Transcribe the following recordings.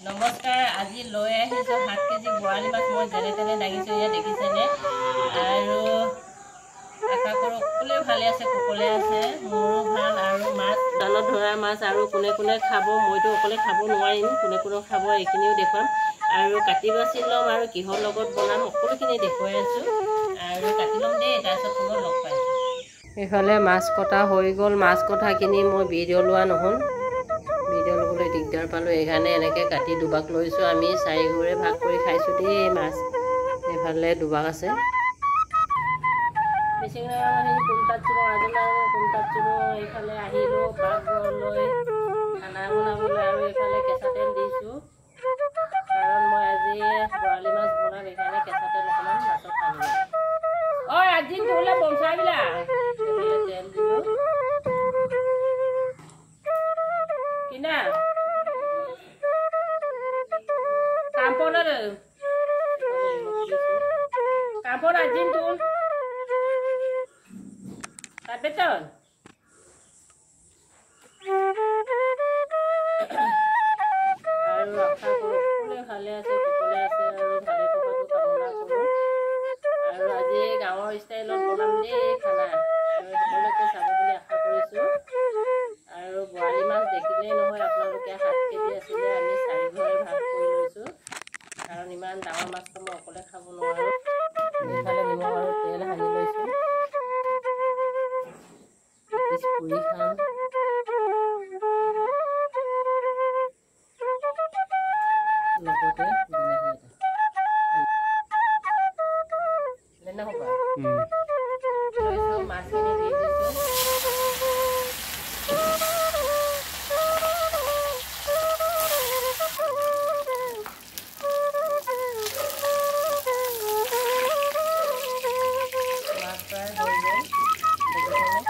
নমস্কাৰ, আজি লৈ আহিছোঁ 7 কেজি বৰালি মাছ। মই যেনে তেনে দাঙিছোঁ, ইয়াত দেখিছেনে। আৰু আশা কৰোঁ সকলোৱে ভালে আছে, কুশলে আছে। মোৰো ভাল। আৰু মাছ জালত ধৰা মাছ আৰু কোনে কোনে খাব, মইতো অকলে খাব নোৱাৰিম, কোনে কোনে খাব এইখিনিও দেখুৱাম। আৰু কাটি বাছি ল'ম আৰু কিহৰ লগত বনাম সকলোখিনি দেখুৱাই আছোঁ। আৰু কাটি ল'ম দেই, তাৰপিছত পুনৰ লগ পাইছোঁ। এইফালে মাছ কটা হৈ গ'ল। মাছ কটাখিনি মই ভিডিঅ' লোৱা নহ'ল, ভিডিঅ' ল'বলৈ দিগদাৰ পালোঁ, সেইকাৰণে এনেকৈ কাটি দুবাক লৈছোঁ। আমি 4 ঘৰে ভাগ কৰি খাইছোঁ দেই মাছ। এইফালে দুবাক আছে। এইফালে আহিলোঁ পাকঘৰলৈ খানা বনাবলৈ। আৰু এইফালে কেঁচা তেল দিছোঁ, কাৰণ মই আজি বৰালি মাছ বনাম, সেইকাৰণে কেঁচা তেল অকণমান মাছত সানিলোঁ। আজি তোলে বমচাইবিলা এইফালে তেল দিলোঁ। কিনা কাmpur ada kampur rajin tuh tapi tuh আৰু আশা কৰোঁ সকলোৱে ভালে আছে, কুশলে আছে আৰু ভালে থকাটো কামনা কৰোঁ। আৰু আজি গাঁৱৰ ষ্টাইলত বনাম দেই খানা, আৰু সকলোকে চাব বুলি আশা কৰিছোঁ। আৰু বৰালি মাছ দেখিলেই নহয়, আপোনালোকে 7 কেজি আছিলে, আমি 4 ঘৰে ভাগ কৰি লৈছোঁ, কাৰণ ইমান ডাঙৰ মাছটো মই অকলে খাব নোৱাৰোঁ। এইফালে নিমখ আৰু তেল সানি লৈছোঁ, পিছ পুৰি খাম। লগতে বিলাহী এটা মাছখিনি দি দিছোঁ। মাছ প্ৰায় হৈ গ'ল, দেখিছেনে।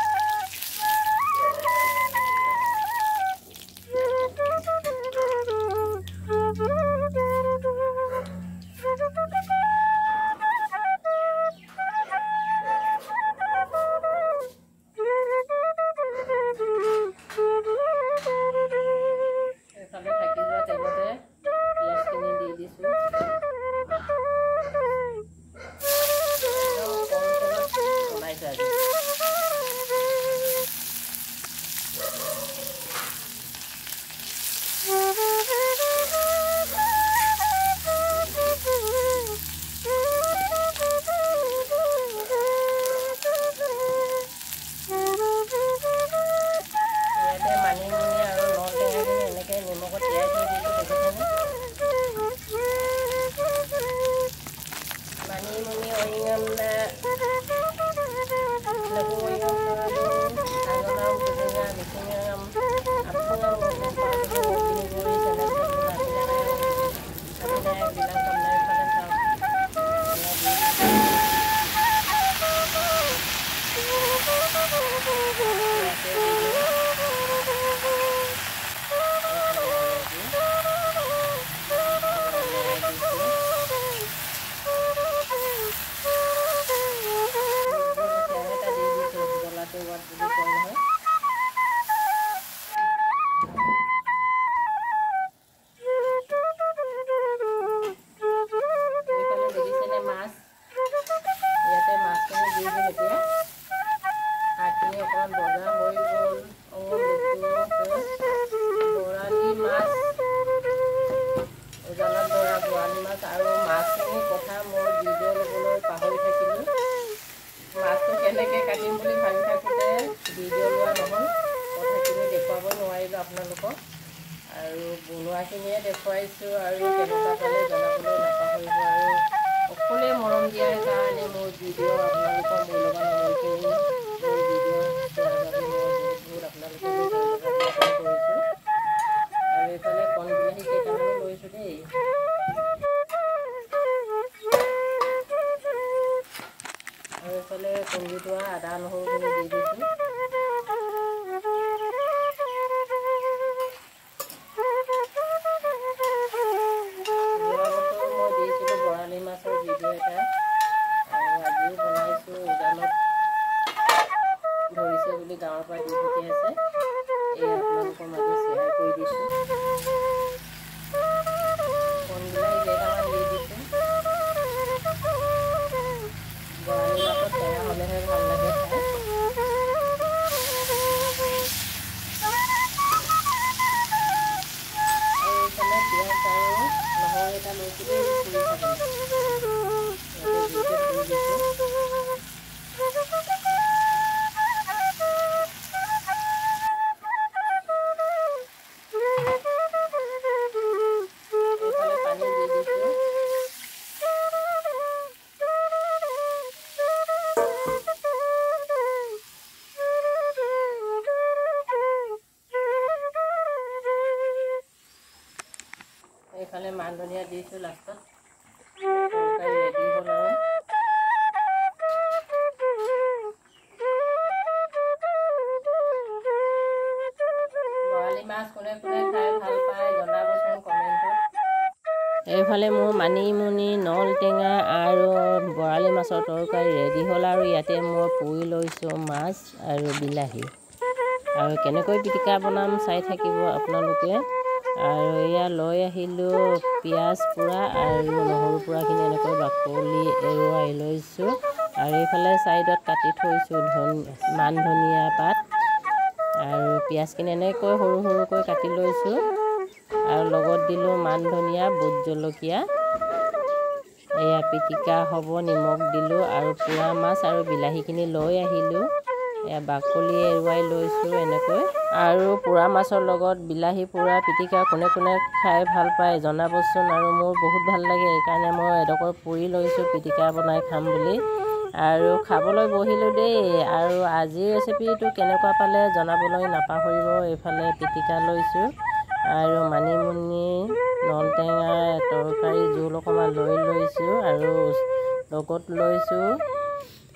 এইফালে থাকি যোৱা তেলতে পিঁয়াজখিনি দি দিছোঁ। কম তেলত বনাইছোঁ আজি। বৰালি মাছ আৰু মাছখিনিৰ কথা মই ভিডিঅ' ল'বলৈ পাহৰি থাকিলোঁ। মাছটো কেনেকৈ কাটিম বুলি ভাবি থাকোঁতে ভিডিঅ' লোৱা নহ'ল, কথাখিনি দেখুৱাব নোৱাৰিলোঁ আপোনালোকক। আৰু বনোৱাখিনিয়ে দেখুৱাইছোঁ, আৰু কেনেকুৱা পালে জনাবলৈ নাপাহৰিব। আৰু সকলোৱে মৰম দিয়াৰ কাৰণে মোৰ ভিডিঅ' আপোনালোকৰ মূল্যৱান সময়খিনি মোৰ ভিডিঅ' চোৱাৰ বাবে মই বহুত বহুত আপোনালোকলৈ ধন্যবাদ জ্ঞাপন কৰিছোঁ। আৰু এইফালে কণ বিলাহী কেইটামানো লৈছোঁ দেই। আৰু এইফালে কণীটোৱা আদা নহৰুখিনি দি দিছোঁ। যোৱা বছৰ মই দিছিলোঁ বৰালি মাছৰ ভিডিঅ' এটা, আৰু আজিও বনাইছোঁ। উজানত ধৰিছে বুলি গাঁৱৰ পৰা দি পঠিয়াইছে, এই আপোনালোকৰ মাজত শ্বেয়াৰ কৰি দিছোঁ। বেছিকৈ পুৰি থাকোঁ এইফালে মান ধনিয়া দিছোঁ লাষ্টত তৰকাৰী ৰেডি হ'ল আৰু বৰালি মাছ কোনে কোনে খাই ভাল পায় জনাবচোন কমেণ্টত। এইফালে মোৰ মানিমুনি নল টেঙা আৰু বৰালি মাছৰ তৰকাৰী ৰেডি হ'ল আৰু ইয়াতে মই পুৰি লৈছোঁ মাছ আৰু বিলাহী আৰু কেনেকৈ পিটিকা বনাম চাই থাকিব আপোনালোকে। আৰু এয়া লৈ আহিলোঁ পিঁয়াজ পোৰা আৰু নহৰু পোৰাখিনি এনেকৈ বাকলি এৰুৱাই লৈছোঁ আৰু এইফালে ছাইডত কাটি থৈছোঁ মান ধনিয়া পাত আৰু পিঁয়াজখিনি এনেকৈ সৰু সৰুকৈ কাটি লৈছোঁ আৰু লগত দিলোঁ মান ধনিয়া বুট জলকীয়া। এয়া পিটিকা হ'ব নিমখ দিলোঁ আৰু পোৰা মাছ আৰু বিলাহীখিনি লৈ আহিলোঁ এয়া বাকলি এৰুৱাই লৈছোঁ এনেকৈ আৰু পোৰা মাছৰ লগত বিলাহী পোৰা পিটিকা কোনে কোনে খাই ভাল পায় জনাবচোন। আৰু মোৰ বহুত ভাল লাগে সেইকাৰণে মই এডোখৰ পুৰি লৈছোঁ পিটিকা বনাই খাম বুলি আৰু খাবলৈ বহিলোঁ দেই। আৰু আজিৰ ৰেচিপিটো কেনেকুৱা পালে জনাবলৈ নাপাহৰিব। এইফালে পিটিকা লৈছোঁ আৰু মানিমুনি নল টেঙাৰ তৰকাৰী জোল অকণমান লৈ লৈছোঁ আৰু লগত লৈছোঁ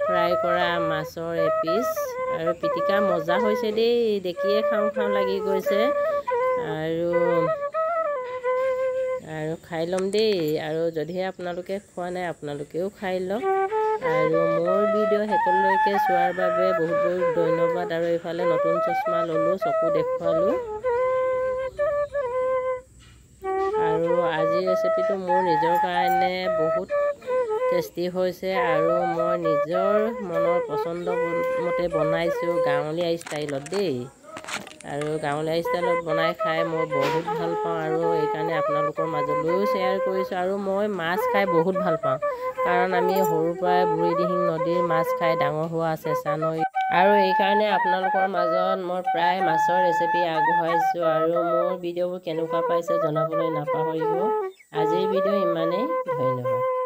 ফ্ৰাই কৰা মাছৰ এপিচ আৰু পিটিকা মজা হৈছে দেই, দেখিয়ে খাওঁ খাওঁ লাগি গৈছে আৰু খাই ল'ম দেই। আৰু যদিহে আপোনালোকে খোৱা নাই আপোনালোকেও খাই লওক আৰু মোৰ ভিডিঅ' শেষলৈকে চোৱাৰ বাবে বহুত বহুত ধন্যবাদ। আৰু এইফালে নতুন চশমা ল'লোঁ, চকু দেখুৱালোঁ আৰু আজিৰ ৰেচিপিটো মোৰ নিজৰ কাৰণে বহুত টেষ্টি হৈছে আৰু মই নিজৰ মনৰ পচন্দ মতে বনাইছোঁ গাঁৱলীয়া ষ্টাইলত দেই। আৰু গাঁৱলীয়া ষ্টাইলত বনাই খাই মই বহুত ভাল পাওঁ আৰু সেইকাৰণে আপোনালোকৰ মাজলৈও শ্বেয়াৰ কৰিছোঁ। আৰু মই মাছ খাই বহুত ভাল পাওঁ কাৰণ আমি সৰুৰ পৰাই বুঢ়ীদিহিং নদীৰ মাছ খাই ডাঙৰ হোৱা চেঁচা নৈ আৰু এইকাৰণে আপোনালোকৰ মাজত মই প্ৰায় মাছৰ ৰেচিপি আগবঢ়াইছোঁ। আৰু মোৰ ভিডিঅ'বোৰ কেনেকুৱা পাইছে জনাবলৈ নাপাহৰিব। আজিৰ ভিডিঅ' ইমানেই, ধন্যবাদ।